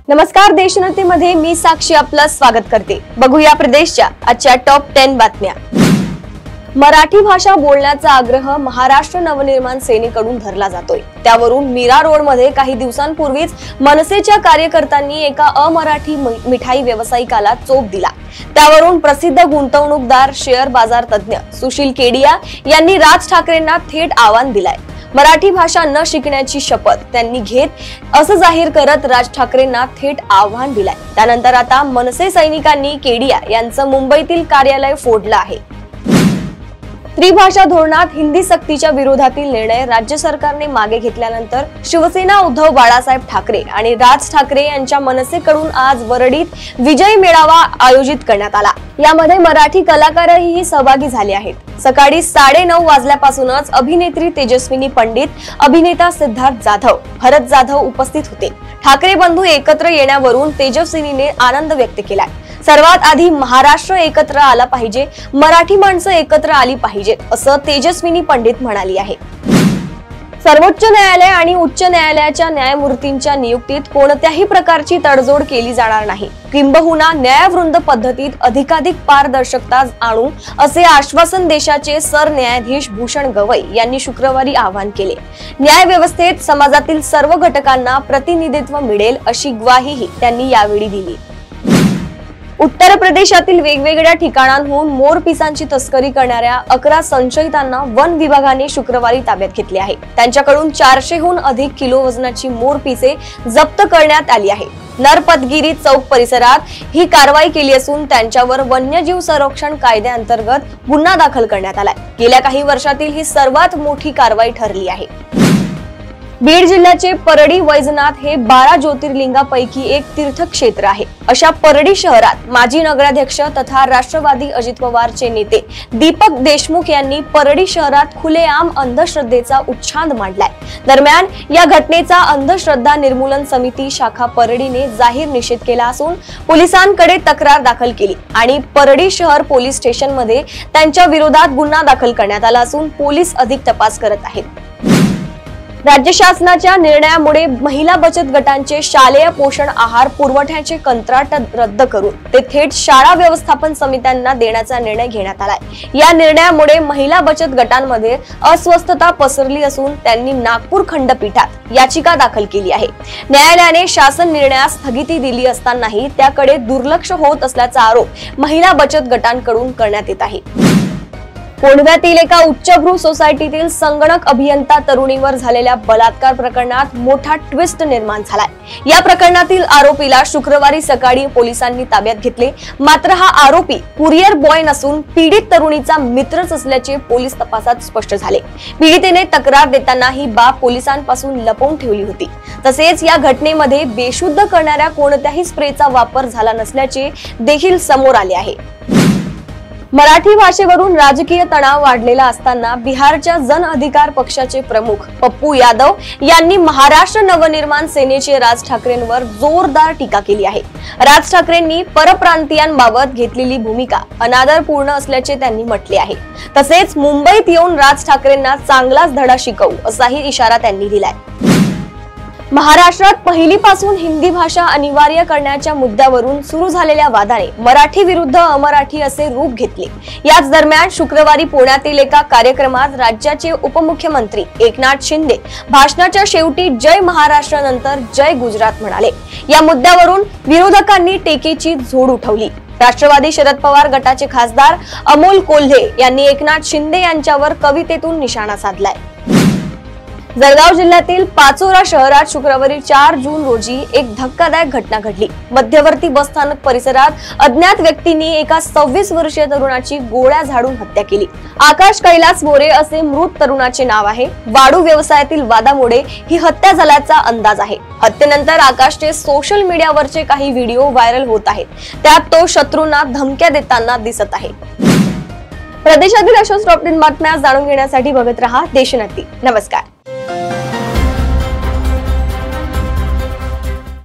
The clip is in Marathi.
नमस्कार, देशनतेमध्ये मी साक्षी आपलं स्वागत करते। बघूया प्रदेशच्या आजच्या टॉप 10 बातम्या। मराठी भाषा बोलण्याचा आग्रह महाराष्ट्र नवनिर्माण सेनेकडून धरला जातोय। त्यावरून मीरा रोड मध्ये काही दिवसांपूर्वीच मनसेच्या कार्यकर्त्यांनी एका अमराठी मिठाई व्यावसायिकाला चोप दिला। त्यावरून प्रसिद्ध गुंतवणूकदार, शेअर बाजार तज्ञ सुशील केडिया यांनी राज ठाकरेंना थेट आव्हान दिलाय। मराठी भाषा न शिकण्याची शपथ त्यांनी घेत असं जाहीर करत राज ठाकरेंना थेट आव्हान दिलाय। त्यानंतर आता मनसे सैनिकांनी केडिया यांचं मुंबईतील कार्यालय फोडलं आहे। त्रिभाषा धोरणात हिंदी सक्तीच्या विरोधातील निर्णय राज्य सरकारने मागे घेतल्यानंतर शिवसेना उद्धव बाळासाहेब ठाकरे आणि राज ठाकरे यांच्या मनसेकडून आज वरळीत विजय मेळावा आयोजित करण्यात आला। यामध्ये मराठी कलाकारही सहभागी झाले आहेत। सकाळी 9:30 वाजल्यापासूनच अभिनेत्री तेजस्विनी पंडित, अभिनेता सिद्धार्थ जाधव, भरत जाधव उपस्थित होते। ठाकरे बंधू एकत्र येण्यावरून तेजस्विनीने आनंद व्यक्त केलाय। सर्वात आधी महाराष्ट्र एकत्र आला पाहिजे, मराठी माणसं एकत्र आली पाहिजेत, असं तेजस्विनी पंडित म्हणाली आहे। सर्वोच्च न्यायालय आणि उच्च न्यायालयाच्या न्यायमूर्तींच्या नियुक्तीत कोणत्याही प्रकारची तडजोड केली जाणार नाही। किंबहुना न्यायवृंद पद्धतीत अधिकाधिक पारदर्शकता आणू असे आश्वासन देशाचे सरन्यायाधीश भूषण गवई यांनी शुक्रवारी आवाहन केले। न्याय व्यवस्थेत समाजातील सर्व घटकांना प्रतिनिधित्व मिळेल अशी ग्वाहीही त्यांनी यावेळी दिली। उत्तर प्रदेशातील वेगवेगळ्या ठिकाणांहून मोरपिसांची तस्करी करणाऱ्या 11 संशयितांना वन विभागाने शुक्रवारी ताब्यात घेतले आहे। त्यांच्याकडून 400हून अधिक किलो वजनाची मोरपिसे जप्त करण्यात आली आहे। नरपतगिरी चौक परिसरात ही कारवाई केली असून त्यांच्यावर वन्यजीव संरक्षण कायद्याअंतर्गत गुन्हा दाखल करण्यात आलाय। गेल्या काही वर्षातील ही सर्वात मोठी कारवाई ठरली आहे। बीड जिल्ह्याचे परडी वैजनाथ हे 12 ज्योतिर्लिंगापैकी एक तीर्थक्षेत्र आहे। अशा परडी शहरात माजी नगराध्यक्ष तथा राष्ट्रवादी अजित पवारचे नेते दीपक देशमुख यांनी परडी शहरात खुलेआम अंधश्रद्धेचा उच्छाद मांडलाय। दरम्यान या घटनेचा अंधश्रद्धा निर्मूलन समिती शाखा परडीने जाहीर निषेध केला असून पोलिसांकडे तक्रार दाखल केली आणि परडी शहर पोलीस स्टेशन मध्ये त्यांच्या विरोधात गुन्हा दाखल करण्यात आला असून पोलीस अधिक तपास करत आहेत। राज्य शासनाच्या निर्णयामुळे महिला बचत गटांचे शालेय पोषण आहार पुरवठ्याचे कंत्राट रद्द करून ते थेट शाळा व्यवस्थापन समित्यांना देण्याचा निर्णय घेण्यात आलाय। या निर्णयामुळे महिला बचत गटांमध्ये अस्वस्थता पसरली असून त्यांनी नागपूर खंडपीठात याचिका दाखल केली आहे। न्यायालयाने शासन निर्णयास स्थगिती दिली असतानाही त्याकडे दुर्लक्ष होत असल्याचा आरोप महिला बचत गटांकडून करण्यात येत आहे। कोंढव्यातील एका उच्चभ्रू सोसायटीतील संगणक अभियंता तरुणीवर झालेल्या बलात्कार प्रकरणात मोठा ट्विस्ट निर्माण झालाय। या प्रकरणातील आरोपीला शुक्रवारी सकाळी पोलिसांनी ताब्यात घेतले। मात्र हा आरोपी कुरिअर बॉय नसून पीडित तरुणीचा मित्रच असल्याचे पोलीस तपासात स्पष्ट झाले। पीडितेने तक्रार देताना ही बाब पोलिसांपासून लपवून ठेवली होती। तसेच या घटनेमध्ये बेशुद्ध करणाऱ्या कोणत्याही स्प्रेचा वापर झाला नसल्याचे देखील समोर आले आहे। मराठी भाषेवरून राजकीय तणाव वाढलेला असताना बिहारच्या जन अधिकार पक्षाचे प्रमुख पप्पू यादव यांनी महाराष्ट्र नवनिर्माण सेनेचे राज ठाकरेंवर जोरदार टीका केली आहे। राज ठाकरेंनी परप्रांतीयांबाबत घेतलेली भूमिका अनादरपूर्ण असल्याचे त्यांनी म्हटले आहे। तसेच मुंबईत येऊन राज ठाकरेंना चांगलाच धडा शिकवू असाही इशारा त्यांनी दिलाय। महाराष्ट्रात पहिलीपासून हिंदी भाषा अनिवार्य करण्याच्या मुद्द्यावरून सुरू झालेल्या वादाने मराठी विरुद्ध अमराठी असे रूप घेतले। याच दरम्यान शुक्रवारी पुण्यातील एका कार्यक्रमात राज्याचे उपमुख्यमंत्री एकनाथ शिंदे भाषणाच्या शेवटी जय महाराष्ट्र नंतर जय गुजरात म्हणाले। या मुद्द्यावरून विरोधकांनी टेकेची झोड उठवली। राष्ट्रवादी शरद पवार गटाचे खासदार अमोल कोल्हे यांनी एकनाथ शिंदे यांच्यावर कवितेतून निशाणा साधलाय। जळगाव जिल्ह्यातील पाचोरा शहरात शुक्रवारी 4 जून रोजी एक धक्कादायक घटना घडली। मध्यवर्ती बस स्थानक परिसरात अज्ञात व्यक्तींनी एका 26 वर्षीय तरुणाची गोळ्या झाडून हत्या केली। आकाश कैलास मोरे असे मृत तरुणाचे नाव आहे। वाढू व्यवसायातील वादामुळे ही हत्या झाल्याचा अंदाज आहे। हत्येनंतर आकाशचे सोशल मीडियावरचे काही व्हिडिओ व्हायरल होत आहेत। त्यात तो शत्रूंना धमक्या देताना दिसत आहे। प्रदेशातील अशाच टॉप 10 बातम्या जाणून घेण्यासाठी बघत रहा देशनती। नमस्कार।